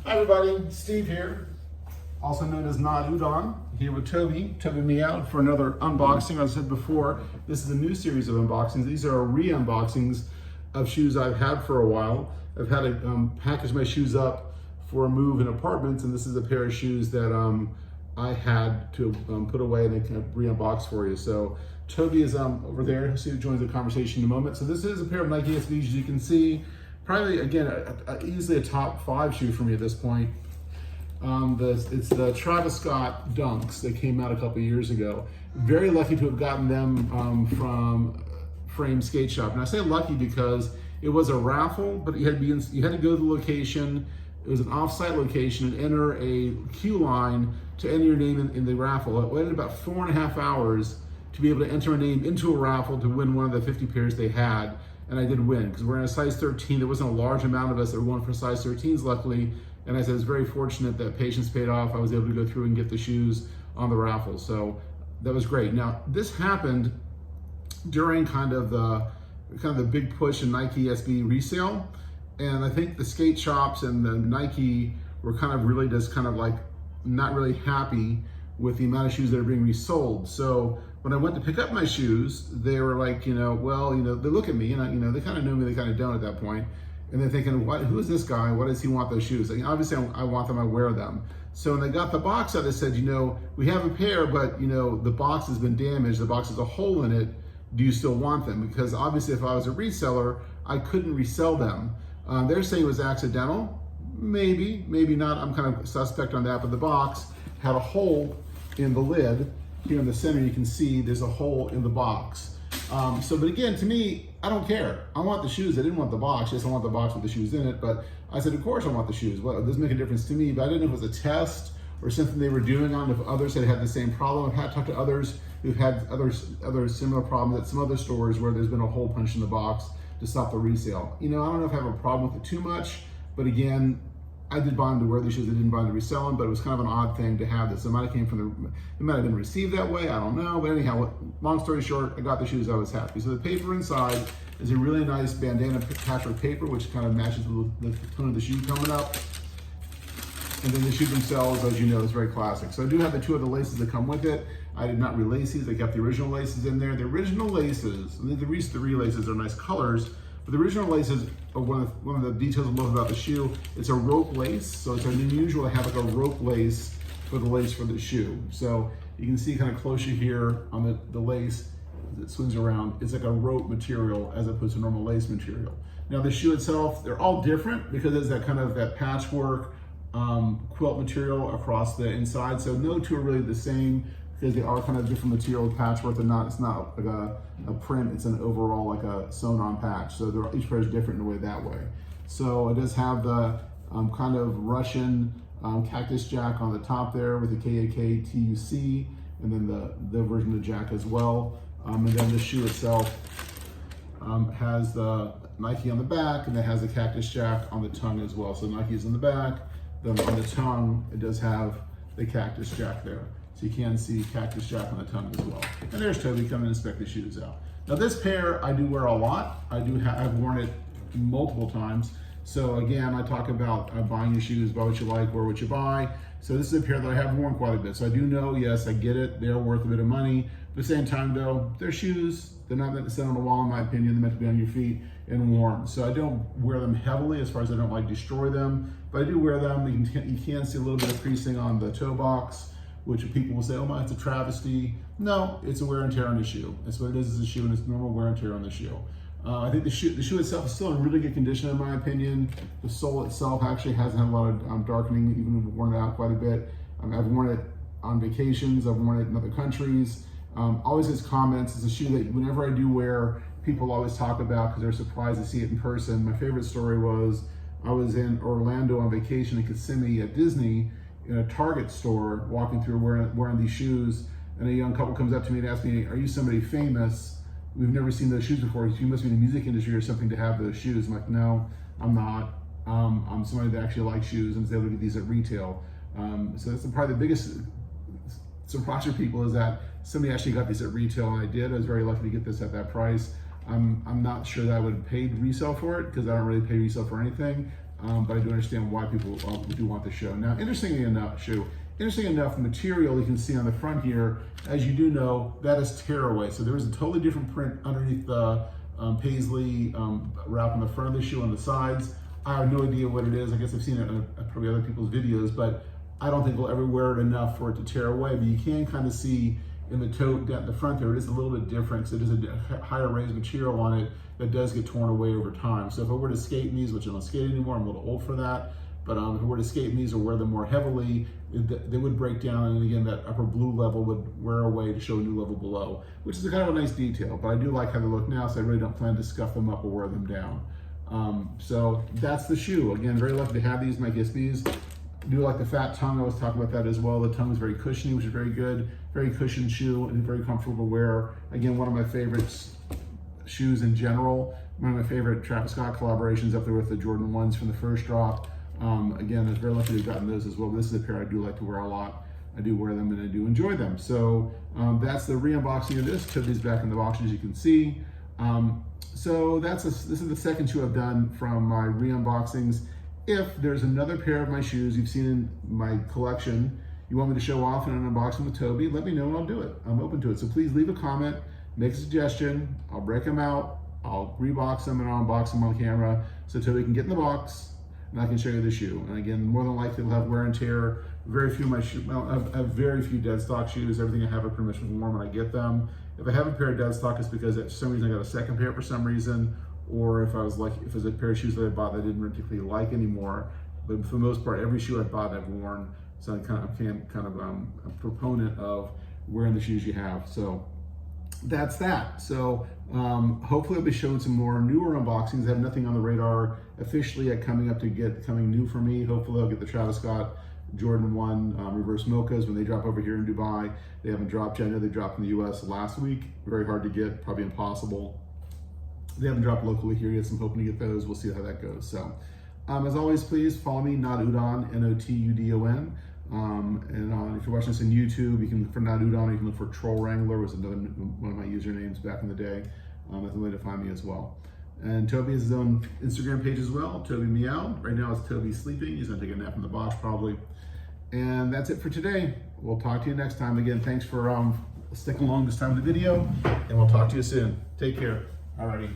Hi everybody, Steve here, also known as NotUdon, here with Toby and me out for another unboxing. As I said before, this is a new series of unboxings. These are re-unboxings of shoes I've had for a while. I've had to package my shoes up for a move in apartments, and this is a pair of shoes that I had to put away and I kind of re-unbox for you. So Toby is over there. He'll see who joins the conversation in a moment. So this is a pair of NikeSBs, as you can see. Probably, again, easily a top 5 shoe for me at this point. It's the Travis Scott Dunks that came out a couple years ago. Very lucky to have gotten them from Frame Skate Shop. And I say lucky because it was a raffle, but you had to go to the location. It was an off-site location and enter a queue line to enter your name in the raffle. It waited about 4.5 hours to be able to enter a name into a raffle to win one of the 50 pairs they had. And I did win because we're in a size 13. There wasn't a large amount of us that were going for size 13s, luckily. And I said, I was very fortunate that patience paid off. I was able to go through and get the shoes on the raffle. So that was great. Now, this happened during kind of the big push in NikeSB resale. And I think the skate shops and the Nike were kind of really just kind of like not really happy with the amount of shoes that are being resold. So when I went to pick up my shoes, they were like, well, they look at me and they kind of know me, they kind of don't at that point. And they're thinking, who is this guy? Why does he want those shoes? Like, obviously I want them, I wear them. So when they got the box out, they said, we have a pair, but the box has been damaged. The box has a hole in it. Do you still want them? Because obviously if I was a reseller, I couldn't resell them. They're saying it was accidental. Maybe, maybe not. I'm kind of suspect on that, but the box had a hole in the lid. Here in the center, you can see there's a hole in the box. But again, to me, I don't care. I want the shoes. I didn't want the box. Yes, I want the box with the shoes in it, but I said, of course I want the shoes. Well, it doesn't make a difference to me, but I didn't know if it was a test or something they were doing on if others had the same problem. I've had talked to others who've had other similar problems at some other stores where there's been a hole punched in the box to stop the resale. I don't know if I have a problem with it too much, but again, I did buy them to wear these shoes. I didn't buy them to resell them, but it was kind of an odd thing to have this. It might have been received that way. I don't know. But anyhow, long story short, I got the shoes. I was happy. So the paper inside is a really nice bandana patchwork paper, which kind of matches the tone of the shoe coming up. And then the shoes themselves, as you know, is very classic. So I do have the 2 other laces that come with it. I did not relace these. I kept the original laces in there. The original laces, the relaces are nice colors. But the original laces are one of the details I love about the shoe. It's a rope lace, so it's unusual to have like a rope lace for the lace for the shoe. So you can see kind of closer here on the lace as it swings around. It's like a rope material as opposed to normal lace material. Now the shoe itself, they're all different because there's that kind of that patchwork quilt material across the inside. So no 2 are really the same, because they are kind of different material patchwork. It's not like a print, it's an overall like a sewn on patch. So each pair is different in a way that way. So it does have the kind of Russian Cactus Jack on the top there with the KAK-TUC, and then the version of the Jack as well. And then the shoe itself has the Nike on the back, and it has the Cactus Jack on the tongue as well. So Nike is on the back, then on the tongue, it does have the Cactus Jack there. So you can see Cactus Jack on the tongue as well. And there's Toby coming to inspect the shoes out. Now this pair I do wear a lot. I've worn it multiple times. So again, I talk about buying your shoes, buy what you like, wear what you buy. So this is a pair that I have worn quite a bit. So I do know, yes, I get it. They're worth a bit of money. But at the same time though, they're shoes. They're not meant to sit on the wall in my opinion. They're meant to be on your feet and worn. So I don't wear them heavily as far as I don't like destroy them. But I do wear them. You can see a little bit of creasing on the toe box, which people will say, oh my, it's a travesty. No, it's a wear and tear on the shoe. That's what it is a shoe, and it's normal wear and tear on the shoe. I think the shoe itself is still in really good condition in my opinion. The sole itself actually hasn't had a lot of darkening, even if I've worn it out quite a bit. I've worn it on vacations, I've worn it in other countries. Always gets comments. It's a shoe that whenever I do wear, people always talk about because they're surprised to see it in person. My favorite story was I was in Orlando on vacation in Kissimmee at Disney, in a Target store, walking through wearing these shoes, and a young couple comes up to me and asks me, are you somebody famous? We've never seen those shoes before. You must be in the music industry or something to have those shoes. I'm like, no, I'm not. I'm somebody that actually likes shoes and is able to get these at retail. So that's probably the biggest surprise for people, is that somebody actually got these at retail, and I did. I was very lucky to get this at that price. I'm not sure that I would have paid resale for it, because I don't really pay resale for anything. but I do understand why people do want the shoe. Now, interestingly enough, the material you can see on the front here, as you do know, that is tearaway. So there is a totally different print underneath the paisley wrap on the front of the shoe on the sides. I have no idea what it is. I guess I've seen it on probably other people's videos, but I don't think we'll ever wear it enough for it to tear away. But you can kind of see in the toe down the front there, it is a little bit different because it is a higher raised material on it that does get torn away over time. So if I were to skate in these, which I don't skate anymore, I'm a little old for that, but if I were to skate in these or wear them more heavily, they would break down, and again, that upper blue level would wear away to show a new level below, which is a kind of a nice detail, but I do like how they look now, so I really don't plan to scuff them up or wear them down. So that's the shoe. Again, very lucky to have these NikeSBs. I do like the fat tongue. I was talking about that as well. The tongue is very cushiony, which is very good. Very cushioned shoe and very comfortable to wear. Again, one of my favorites shoes in general. One of my favorite Travis Scott collaborations up there with the Jordan 1s from the first drop. Again, I was very lucky to have gotten those as well. This is a pair I do like to wear a lot. I do wear them and I do enjoy them. So that's the re-unboxing of this. Toby's back in the box, as you can see. So this is the second shoe I've done from my re-unboxings. If there's another pair of my shoes you've seen in my collection, you want me to show off in an unboxing with Toby, let me know and I'll do it. I'm open to it. So please leave a comment, make a suggestion. I'll break them out, I'll rebox them and I'll unbox them on camera so Toby can get in the box and I can show you the shoe. And again, more than likely it'll have wear and tear. Very few of my shoes, well, I have very few dead stock shoes. Everything I have are pretty much worn when I get them. If I have a pair of dead stock, it's because for some reason I got a second pair for some reason, or if it was a pair of shoes that I bought that I didn't particularly like anymore. But for the most part, every shoe I bought I've worn. So I'm kind of a proponent of wearing the shoes you have. So that's that. So hopefully I'll be showing some more newer unboxings. I have nothing on the radar officially yet coming new for me. Hopefully I'll get the Travis Scott Jordan 1 reverse mochas when they drop over here in Dubai. They haven't dropped yet. I know they dropped in the US last week. Very hard to get, probably impossible. They haven't dropped locally here yet, so I'm hoping to get those. We'll see how that goes. So as always, please follow me, NotUdon, NotUdon. And if you're watching this on YouTube, you can look for NotUdon, you can look for Troll Wrangler, was another one of my usernames back in the day. That's a way to find me as well. And Toby has his own Instagram page as well, Toby Meow. Right now it's Toby sleeping. He's gonna take a nap in the box probably. And that's it for today. We'll talk to you next time. Again, thanks for sticking along this time of the video, and we'll talk to you soon. Take care. Alrighty.